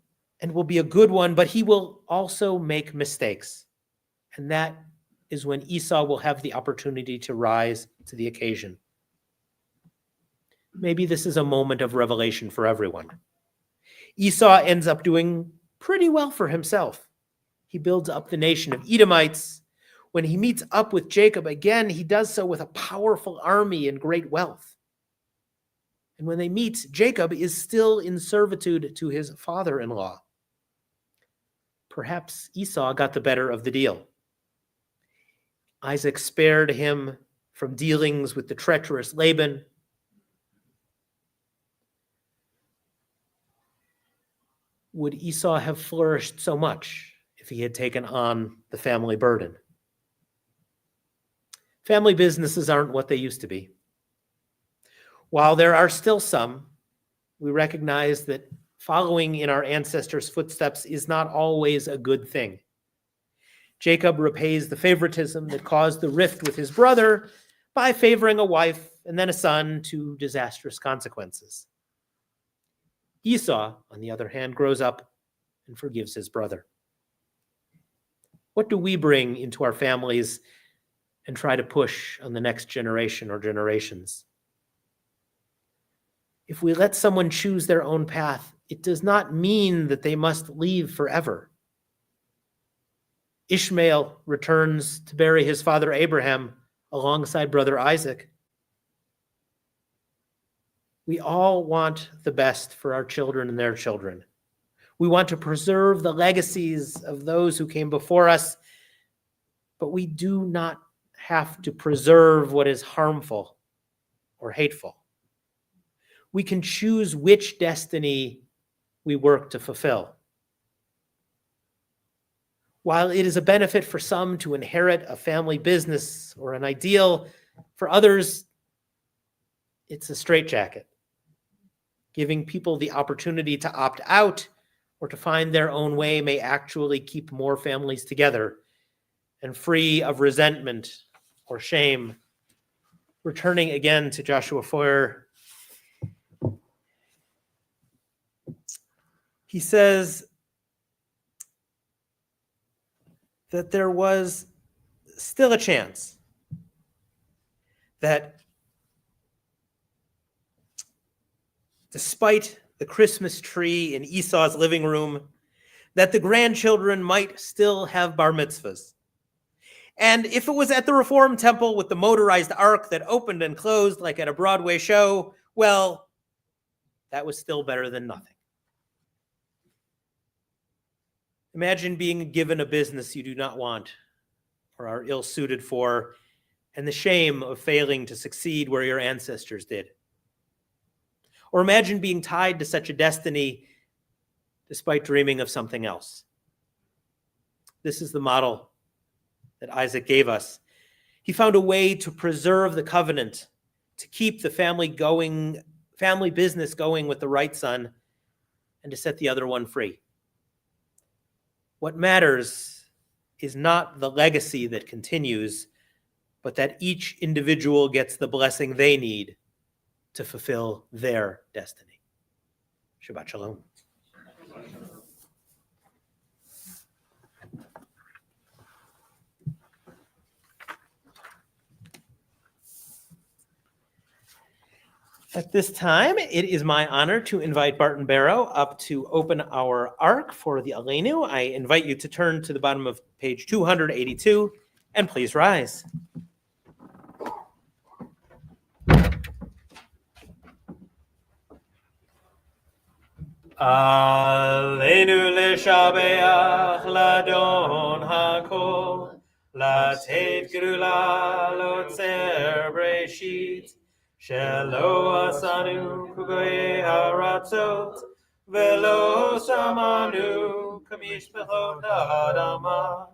and will be a good one, but he will also make mistakes. And that is when Esau will have the opportunity to rise to the occasion. Maybe this is a moment of revelation for everyone. Esau ends up doing pretty well for himself. He builds up the nation of Edomites. When he meets up with Jacob again, he does so with a powerful army and great wealth. And when they meet, Jacob is still in servitude to his father-in-law. Perhaps Esau got the better of the deal. Isaac spared him from dealings with the treacherous Laban. Would Esau have flourished so much if he had taken on the family burden? Family businesses aren't what they used to be. While there are still some, we recognize that following in our ancestors' footsteps is not always a good thing. Jacob repays the favoritism that caused the rift with his brother by favoring a wife and then a son to disastrous consequences. Esau, on the other hand, grows up and forgives his brother. What do we bring into our families and try to push on the next generation or generations? If we let someone choose their own path, it does not mean that they must leave forever. Ishmael returns to bury his father Abraham alongside brother Isaac. We all want the best for our children and their children. We want to preserve the legacies of those who came before us, but we do not have to preserve what is harmful or hateful. We can choose which destiny we work to fulfill. While it is a benefit for some to inherit a family business or an ideal, for others, it's a straitjacket, giving people the opportunity to opt out or to find their own way may actually keep more families together and free of resentment or shame. Returning again to Joshua Foer, he says that there was still a chance that despite the Christmas tree in Esau's living room, that the grandchildren might still have bar mitzvahs. And if it was at the Reform Temple with the motorized ark that opened and closed like at a Broadway show, well, that was still better than nothing. Imagine being given a business you do not want or are ill-suited for, and the shame of failing to succeed where your ancestors did. Or imagine being tied to such a destiny despite dreaming of something else. This is the model that Isaac gave us. He found a way to preserve the covenant, to keep the family business going with the right son, and to set the other one free. What matters is not the legacy that continues, but that each individual gets the blessing they need to fulfill their destiny. Shabbat Shalom. At this time, it is my honor to invite Barton Barrow up to open our ark for the Aleinu. I invite you to turn to the bottom of page 282, and please rise. Aleinu leshabeach ladon hakol, latet gerula lotzer breshit, shelo asanu kugoye haratzot, velo samanu kamishpechot ha'adama,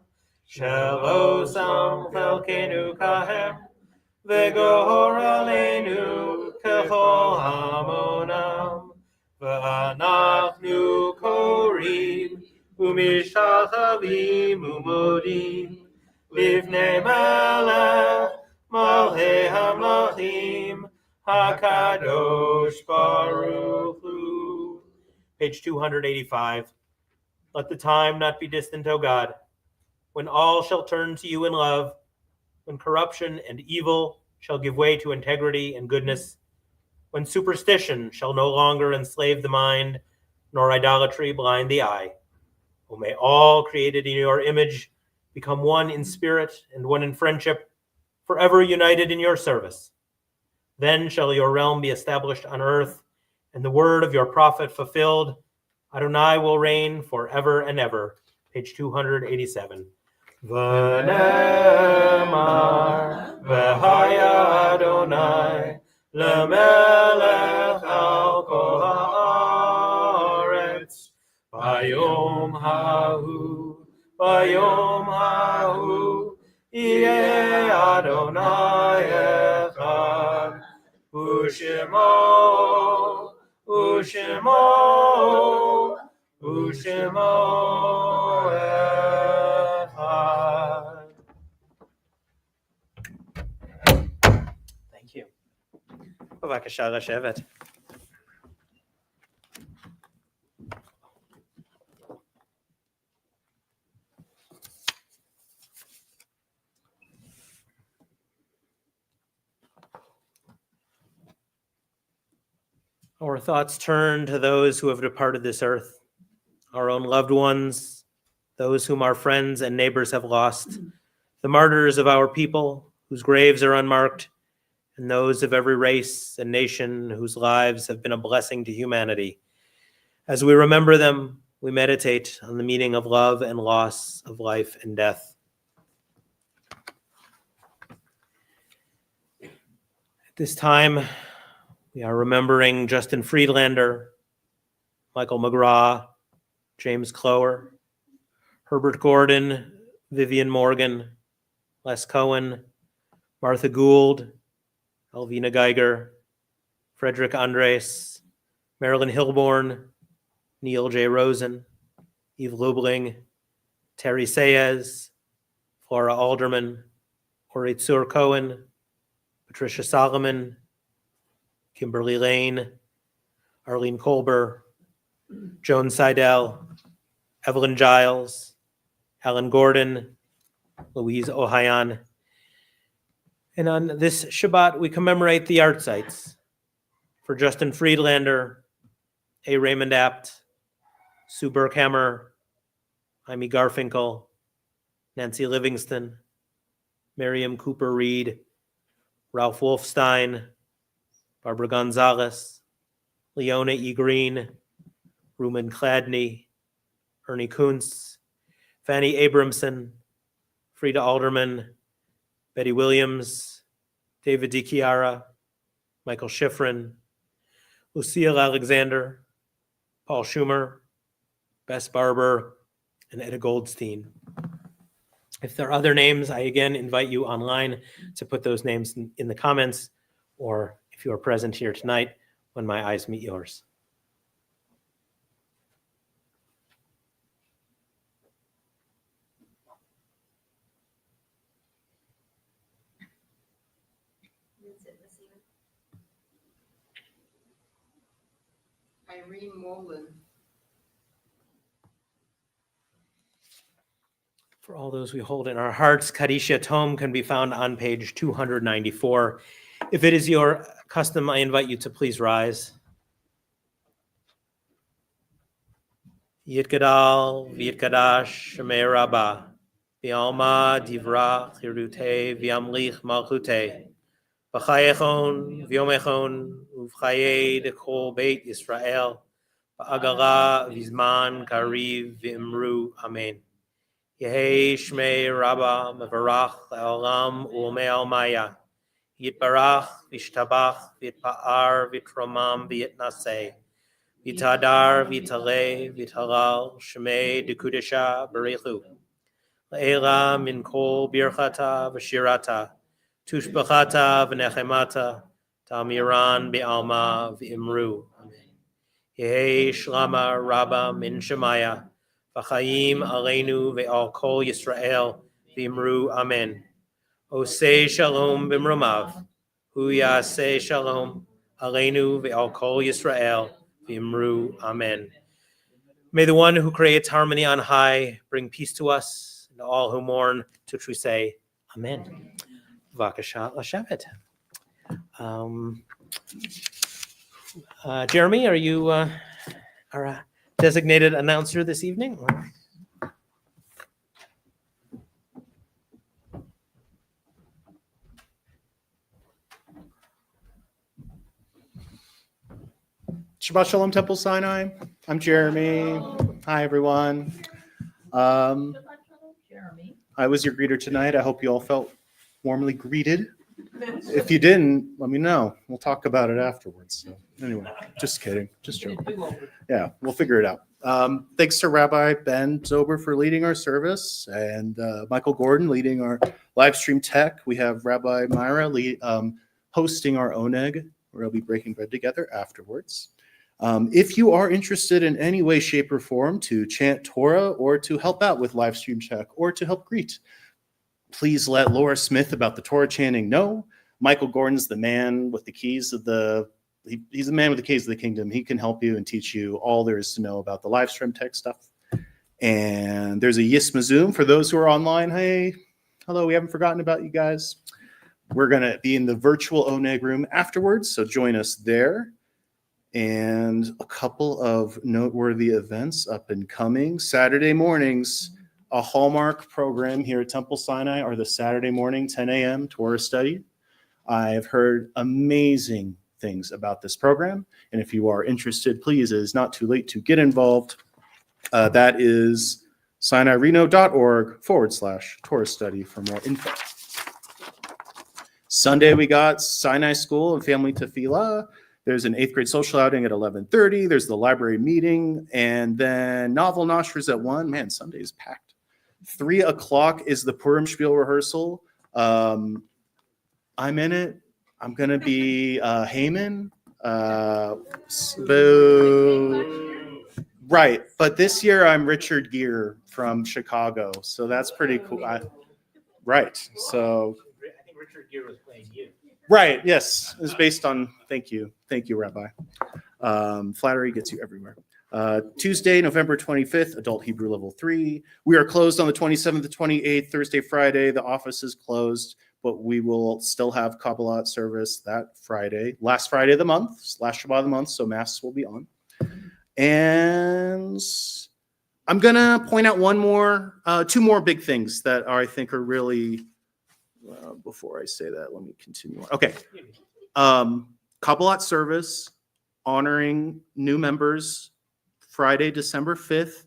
shelo sam chelkenu kahem, vegor aleinu kechol hamonam. V'anachnu korim u'mishtachavim u'modim livnei melech malchei hamlachim hakadosh baruch hu. Page 285. Let the time not be distant, O God, when all shall turn to you in love, when corruption and evil shall give way to integrity and goodness, when superstition shall no longer enslave the mind, nor idolatry blind the eye. O may all created in your image become one in spirit and one in friendship, forever united in your service. Then shall your realm be established on earth, and the word of your prophet fulfilled. Adonai will reign forever and ever. Page 287. V'nemar v'haya Adonai L'melech al kol haaretz, bayom hahu, yeh Adonai echad, u'shemo echad. Thank you. בבקשה לשבת. Our thoughts turn to those who have departed this earth, our own loved ones, those whom our friends and neighbors have lost, the martyrs of our people whose graves are unmarked, and those of every race and nation whose lives have been a blessing to humanity. As we remember them, we meditate on the meaning of love and loss, of life and death. At this time, we are remembering Justin Friedlander, Michael McGraw, James Clower, Herbert Gordon, Vivian Morgan, Les Cohen, Martha Gould, Alvina Geiger, Frederick Andres, Marilyn Hilborn, Neil J. Rosen, Eve Lubling, Terry Sayez, Flora Alderman, Oritzur Cohen, Patricia Solomon, Kimberly Lane, Arlene Colber, Joan Seidel, Evelyn Giles, Alan Gordon, Louise Ohayon, And on this Shabbat, we commemorate the art sites for Justin Friedlander, A. Raymond Apt, Sue Berkhammer, Amy Garfinkel, Nancy Livingston, Miriam Cooper Reed, Ralph Wolfstein, Barbara Gonzalez, Leona E. Green, Ruben Kladny, Ernie Kuntz, Fanny Abramson, Frida Alderman, Betty Williams, David DiChiara, Michael Schifrin, Lucille Alexander, Paul Schumer, Bess Barber, and Etta Goldstein. If there are other names, I again invite you online to put those names in the comments, or if you are present here tonight, when my eyes meet yours. Irene Molan. For all those we hold in our hearts, Kadisha Tome can be found on page 294. If it is your custom, I invite you to please rise. Yitgadal, V'yitkadash, Shemei Rabah, V'alma Divra, Chirute, V'yamlich Malchute, V'chayechon, V'yomechon, Uv'chaye Dekol Beit Yisrael, V'agala, V'zman, Kariv, V'imru, Amen. Yehei Shmei Rabah, Mevarach, Le'olam, U'mei Maya, Yitbarach, V'ishtabach, V'yitpa'ar, V'yitromam, V'yitnaseh, V'tadar, V'yitaleh, V'yitalal, Shmei Dekudesha, Berichu, Le'ela min kol birchata v'shirata, tushbachata v'nechemata, tamiran bi'alma v'imru. Amen. Yehei shlama rabba min shemaya, v'chaim aleinu ve'al kol Yisrael v'imru. Amen. Osei shalom b'mromav, hu yaseh shalom aleinu ve'al kol Yisrael v'imru. Amen. May the one who creates harmony on high bring peace to us, and to all who mourn, to which we say, Amen. Vakasha Lashavet. Jeremy, are you our designated announcer this evening? Shabbat Shalom, Temple Sinai. I'm Jeremy. Hi, everyone. Jeremy. I was your greeter tonight. I hope you all felt warmly greeted. If you didn't, let me know. We'll talk about it afterwards. So anyway, just kidding. Just joking. Yeah, we'll figure it out. Thanks to Rabbi Ben Zober for leading our service, and Michael Gorden leading our live stream tech. We have Rabbi Myra hosting our Oneg, where I'll be breaking bread together afterwards. If you are interested in any way, shape, or form to chant Torah, or to help out with live stream check, or to help greet, please let Laura Smith about the Torah chanting know. Michael Gordon's the man with the keys of he's the man with the keys of the kingdom. He can help you and teach you all there is to know about the live stream tech stuff. And there's a Yisma Zoom for those who are online. Hey, hello, we haven't forgotten about you guys. We're going to be in the virtual Oneg room afterwards, so join us there. And a couple of noteworthy events up and coming. Saturday mornings, a hallmark program here at Temple Sinai are the Saturday morning 10 a.m. Torah study. I've heard amazing things about this program. And if you are interested, please, it is not too late to get involved. That is sinaireno.org/Torah study for more info. Sunday, we got Sinai School and Family T'filah. There's an 8th grade social outing at 11:30. There's the library meeting. And then Novel Noshras at 1. Man, Sunday is packed. 3 o'clock is the Purim Spiel rehearsal. I'm in it. I'm going to be Haman. Boo. Right. But this year I'm Richard Gere from Chicago. So that's pretty cool. Right. So. I think Richard Gere was playing you. Right. Yes. It's based on. Thank you. Thank you, Rabbi. Flattery gets you everywhere. Tuesday, November 25th, Adult Hebrew Level 3. We are closed on the 27th to 28th, Thursday, Friday. The office is closed. but we will still have Kabbalat service that Friday, last Friday of the month, last Shabbat of the month, so Mass will be on. And I'm going to point out two more big things that I think are really, before I say that, let me continue on. Okay. Kabbalat service, honoring new members, Friday, December 5th,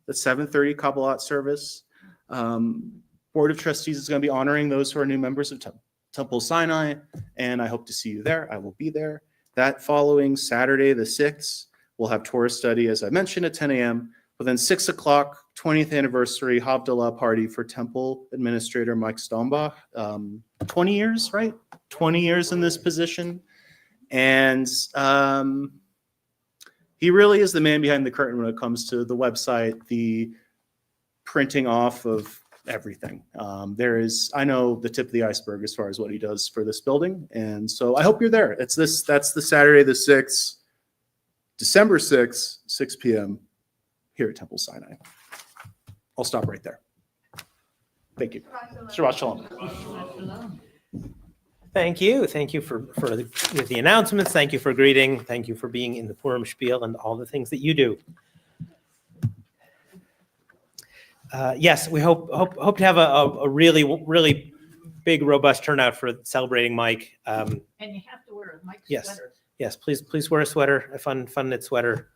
the 7:30 Kabbalat service. Board of Trustees is going to be honoring those who are new members of Temple Sinai, and I hope to see you there. I will be there. That following Saturday, the 6th, we'll have Torah study, as I mentioned, at 10 a.m. But then 6 o'clock, 20th anniversary Havdalah party for Temple Administrator Mike Stombach. 20 years, right? 20 years in this position. And he really is the man behind the curtain when it comes to the website, the printing off of everything. I know the tip of the iceberg as far as what he does for this building. And so I hope you're there. That's the Saturday, the 6th, December 6th, 6 p.m. here at Temple Sinai. I'll stop right there. Thank you. Shabbat Shalom. Thank you. Thank you for the announcements. Thank you for greeting. Thank you for being in the Purim spiel and all the things that you do. Yes, we hope to have a really big, robust turnout for celebrating Mike. And you have to wear a Mike sweater. Yes, please wear a sweater, a fun knit sweater.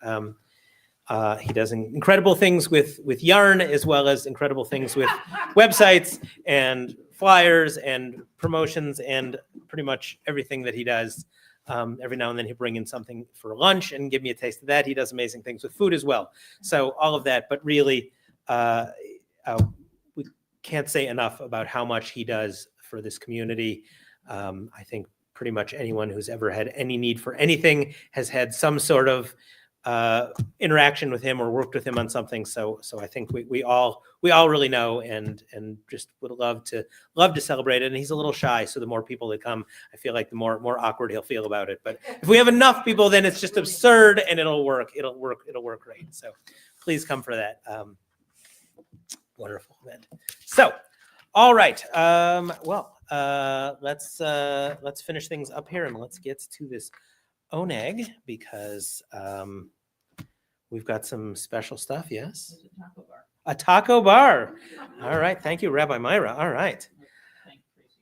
He does incredible things with yarn, as well as incredible things with websites and flyers and promotions and pretty much everything that he does. Every now and then he'll bring in something for lunch and give me a taste of that. He does amazing things with food as well. So all of that, but really, we can't say enough about how much he does for this community. I think pretty much anyone who's ever had any need for anything has had some sort of interaction with him or worked with him on something. So I think we all really know and just would love to celebrate it. And he's a little shy, so the more people that come, I feel like the more awkward he'll feel about it. But if we have enough people, then it's just absurd and it'll work. It'll work great. So please come for that. Wonderful event. So, all right. Let's finish things up here and let's get to this Oneg, because we've got some special stuff. Yes, There's a taco bar. a taco bar. All right, thank you, Rabbi Myra. All right, Thank Tracy.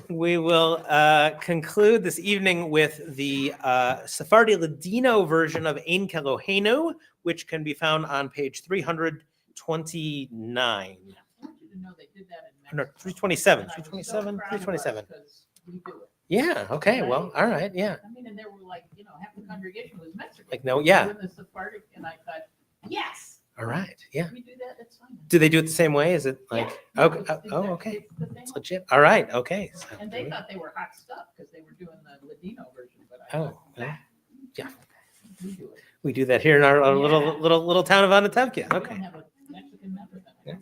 we will conclude this evening with the Sephardi Ladino version of Ein Kelohenu, which can be found on page 329. I want you to know they did that in No, Mexico. 327. And I was so 327. proud of us 327. 'cause we do it. Yeah. Okay. Well. All right. Yeah. I mean, and there were like, half the congregation was Mexican. Like, no, yeah. Doing the Sephardic, and I thought, yes, All right. Yeah. we do that, that's fine. Do they do it the same way? Is it like? Yeah, Okay. it's Okay. it's the thing. It's legit. All right. Okay. So, And they thought they were hot stuff because they were doing the Ladino version, but I Oh, thought, well, yeah. we do it. We do that here in our Yeah. little town of Anatevka. We don't Okay. have a Mexican member then. Yeah.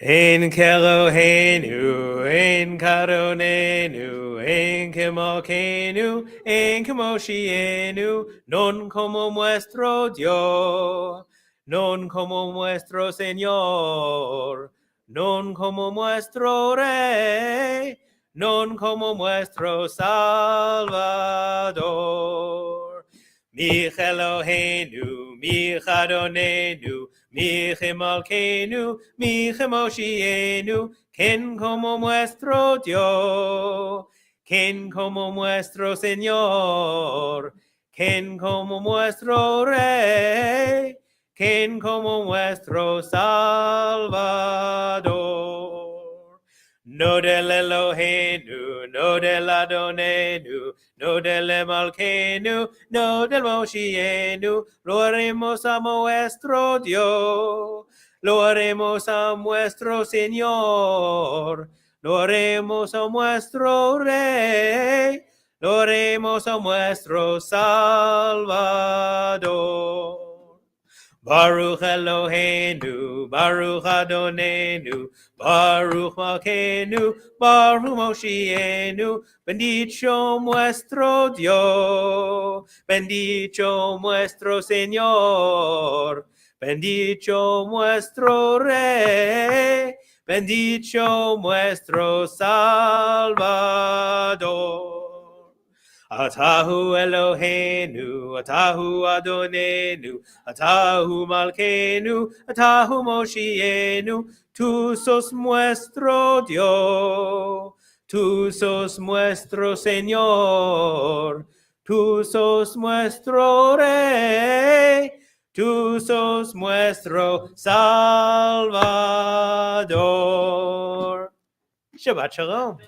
Ein Kelohenu, ein Karonenu, ein Kemokenu, ein Kemoshienu, non como nuestro Dios, non como nuestro Señor, non como nuestro Rey, non como nuestro Salvador. Mich Eloheinu, mich Adonenu, mich Malkeinu, mich Moshienu, ken como nuestro Dios, ken como nuestro Señor, ken como nuestro Rey, ken como nuestro Salvador. No del Eloheinu, no del Adonenu, no del Malkeinu, no del Moshienu, lo haremos a nuestro Dios, lo haremos a nuestro Señor, lo haremos a nuestro Rey, lo haremos a nuestro Salvador. Baruch Eloheinu, Baruch Adonenu, Baruch Malkeinu, Baruch Moshienu, bendito nuestro Dios, bendito nuestro Señor, bendito nuestro Rey, bendito nuestro Salvador. Atahu Eloheinu, Atahu Adonenu, Atahu Malkeinu, Atahu Moshienu, tú sos nuestro Dios, tú sos nuestro Señor, tú sos nuestro Rey, tú sos nuestro Salvador. Shabbat Shalom.